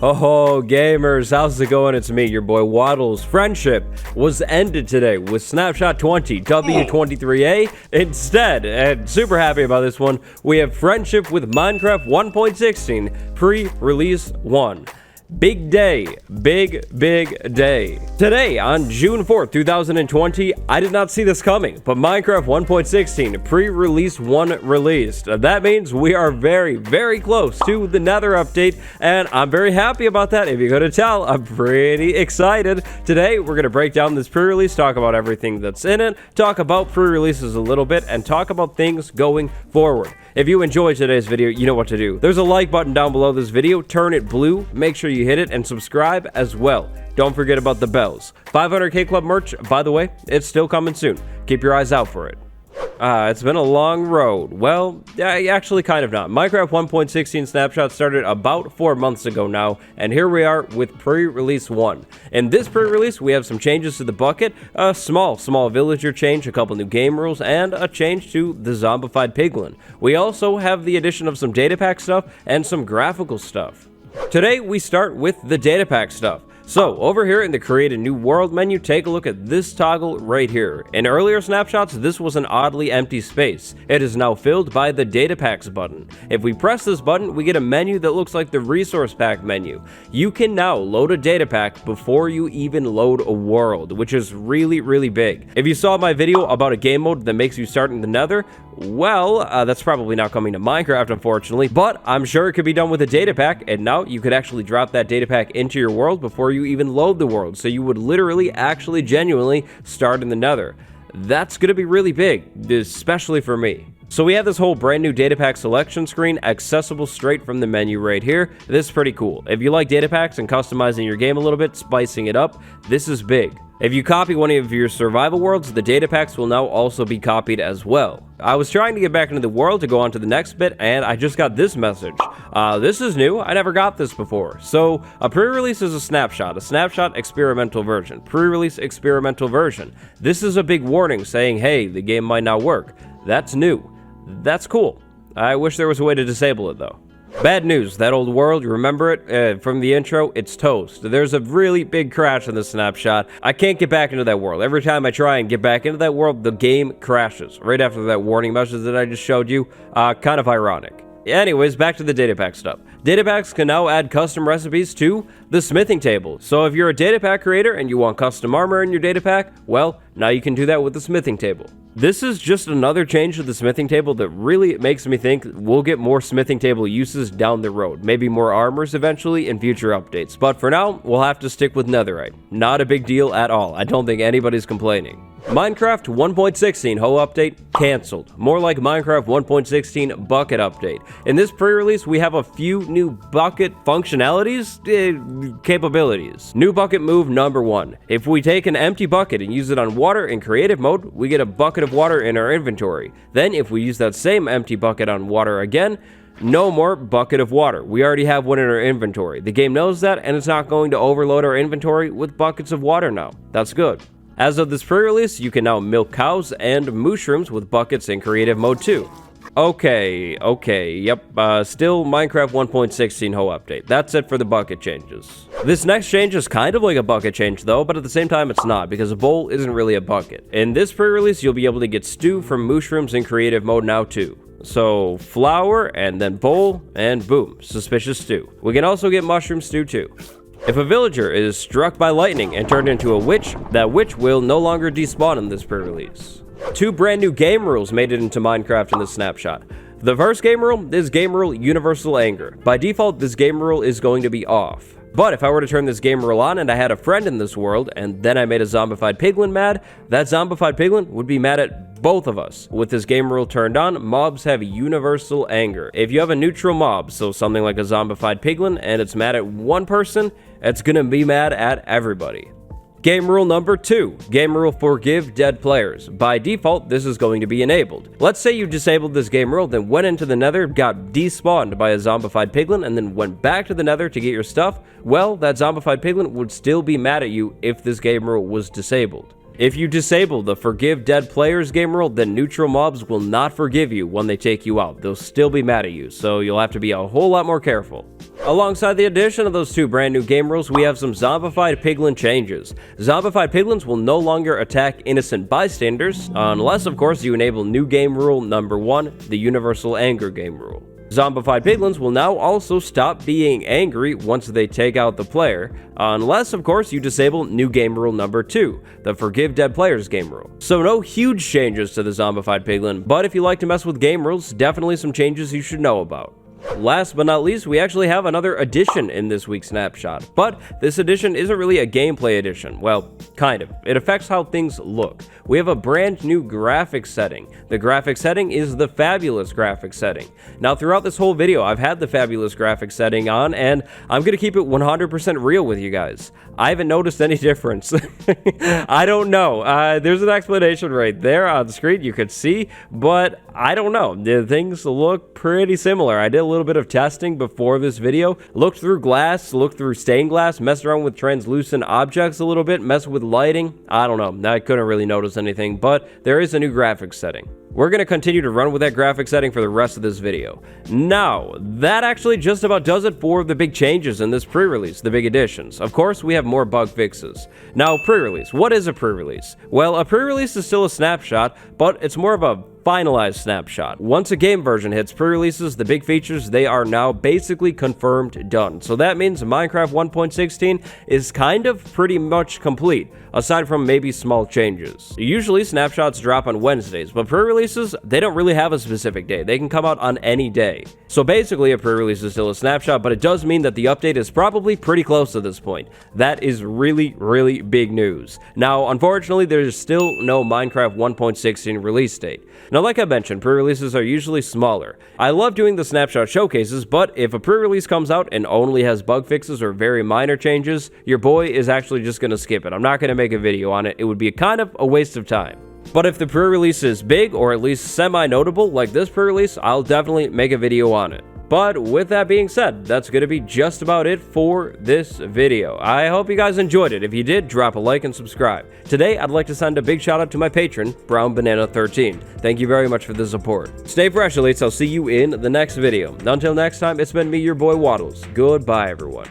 Oh, gamers, how's it going? It's me, your boy Waddles. Friendship was ended today with Snapshot 20 W23A instead, and super happy about this one. We have Friendship with Minecraft 1.16 pre-release 1. Big day, big day. Today, on June 4th, 2020, I did not see this coming, but Minecraft 1.16 pre-release 1 released. That means we are very close to the Nether update, and I'm very happy about that. If you couldn't tell, I'm pretty excited. Today, we're going to break down this pre-release, talk about everything that's in it, talk about pre-releases a little bit, and talk about things going forward. If you enjoyed today's video, you know what to do. There's a like button down below this video. Turn it blue. Make sure you hit it and subscribe as well. Don't forget about the bells. 500k club merch, by the way, it's still coming soon. Keep your eyes out for it. It's been a long road. Well, actually kind of not. Minecraft 1.16 Snapshot started about 4 months ago now, and here we are with pre-release 1. In this pre-release, we have some changes to the bucket, a small villager change, a couple new game rules, and a change to the Zombified Piglin. We also have the addition of some data pack stuff and some graphical stuff. Today, we start with the data pack stuff. So, over here in the Create a New World menu, take a look at this toggle right here. In earlier snapshots, this was an oddly empty space. It is now filled by the Data Packs button. If we press this button, we get a menu that looks like the Resource Pack menu. You can now load a data pack before you even load a world, which is really big. If you saw my video about a game mode that makes you start in the Nether, well, that's probably not coming to Minecraft, unfortunately, but I'm sure it could be done with a data pack, and now you could actually drop that data pack into your world before you even load the world, so you would literally, actually, genuinely start in the Nether. That's gonna be really big, especially for me. So we have this whole brand new data pack selection screen accessible straight from the menu right here. This is pretty cool. If you like data packs and customizing your game a little bit, spicing it up, this is big. If you copy one of your survival worlds, the data packs will now also be copied as well. I was trying to get back into the world to go on to the next bit, and I just got this message. This is new. I never got this before. So a pre-release is a snapshot experimental version. Pre-release experimental version. This is a big warning saying, hey, the game might not work. That's new. That's cool. I wish there was a way to disable it though. Bad news, that old world, you remember it from the intro? It's toast. There's a really big crash in the snapshot. I can't get back into that world. Every time I try and get back into that world, the game crashes. Right after that warning message that I just showed you. Kind of ironic. Anyways, back to the data pack stuff. Data packs can now add custom recipes to the smithing table. So if you're a data pack creator and you want custom armor in your data pack, well, now you can do that with the smithing table. This is just another change to the smithing table that really makes me think we'll get more smithing table uses down the road. Maybe more armors eventually in future updates. But for now, we'll have to stick with netherite. Not a big deal at all. I don't think anybody's complaining. Minecraft 1.16 Ho update canceled. More like Minecraft 1.16 bucket update. In this pre-release, we have a few new bucket functionalities, capabilities. New bucket move number 1. If we take an empty bucket and use it on water in creative mode, we get a bucket of water in our inventory. Then if we use that same empty bucket on water again, no more bucket of water. We already have one in our inventory. The game knows that, and it's not going to overload our inventory with buckets of water now. That's good. As of this pre-release, you can now milk cows and mushrooms with buckets in creative mode too. Okay, yep, still Minecraft 1.16 Ho update. That's it for the bucket changes. This next change is kind of like a bucket change though, but at the same time it's not, because a bowl isn't really a bucket. In this pre-release, you'll be able to get stew from mushrooms in creative mode now too. So, flour, and then bowl, and boom, suspicious stew. We can also get mushroom stew too. If a villager is struck by lightning and turned into a witch, that witch will no longer despawn in this pre-release. 2 brand new game rules made it into Minecraft in this snapshot. The first game rule is game rule Universal Anger. By default, this game rule is going to be off. But if I were to turn this game rule on and I had a friend in this world, and then I made a Zombified Piglin mad, that Zombified Piglin would be mad at both of us. With this game rule turned on, mobs have Universal Anger. If you have a neutral mob, so something like a Zombified Piglin, and it's mad at one person, it's gonna be mad at everybody. Game rule number 2, game rule forgive dead players. By default, this is going to be enabled. Let's say you disabled this game rule, then went into the Nether, got despawned by a Zombified Piglin, and then went back to the Nether to get your stuff. Well, that Zombified Piglin would still be mad at you if this game rule was disabled. If you disable the forgive dead players game rule, then neutral mobs will not forgive you when they take you out. They'll still be mad at you, so you'll have to be a whole lot more careful. Alongside the addition of those two brand new game rules, we have some Zombified Piglin changes. Zombified Piglins will no longer attack innocent bystanders, unless of course you enable new game rule number 1, the universal anger game rule. Zombified Piglins will now also stop being angry once they take out the player, unless of course you disable new game rule number 2, the forgive dead players game rule. So no huge changes to the Zombified Piglin, but if you like to mess with game rules, definitely some changes you should know about. Last but not least, we actually have another addition in this week's snapshot, but this addition isn't really a gameplay addition. Well, kind of. It affects how things look. We have a brand new graphics setting. The graphics setting is the fabulous graphics setting. Now, throughout this whole video, I've had the fabulous graphics setting on, and I'm gonna keep it 100% real with you guys. I haven't noticed any difference. I don't know. There's an explanation right there on the screen you could see, but I don't know. The things look pretty similar. I did a little bit of testing before this video, looked through glass, looked through stained glass, messed around with translucent objects a little bit, messed with lighting. I don't know. I couldn't really notice anything, but there is a new graphics setting. We're going to continue to run with that graphic setting for the rest of this video. Now, that actually just about does it for the big changes in this pre-release, the big additions. Of course, we have more bug fixes. Now, pre-release. What is a pre-release? Well, a pre-release is still a snapshot, but it's more of a finalized snapshot. Once a game version hits pre-releases, the big features, they are now basically confirmed done. So that means Minecraft 1.16 is kind of pretty much complete, aside from maybe small changes. Usually snapshots drop on Wednesdays, but pre-releases, they don't really have a specific day. They can come out on any day. So basically a pre-release is still a snapshot, but it does mean that the update is probably pretty close to this point. That is really, really big news. Now, unfortunately, there's still no Minecraft 1.16 release date. Now, like I mentioned, pre-releases are usually smaller. I love doing the snapshot showcases, but if a pre-release comes out and only has bug fixes or very minor changes, your boy is actually just going to skip it. I'm not going to make a video on it. It would be kind of a waste of time. But if the pre-release is big or at least semi-notable like this pre-release, I'll definitely make a video on it. But with that being said, that's going to be just about it for this video. I hope you guys enjoyed it. If you did, drop a like and subscribe. Today, I'd like to send a big shout out to my patron, BrownBanana13. Thank you very much for the support. Stay fresh, elites. I'll see you in the next video. Until next time, it's been me, your boy Waddles. Goodbye, everyone.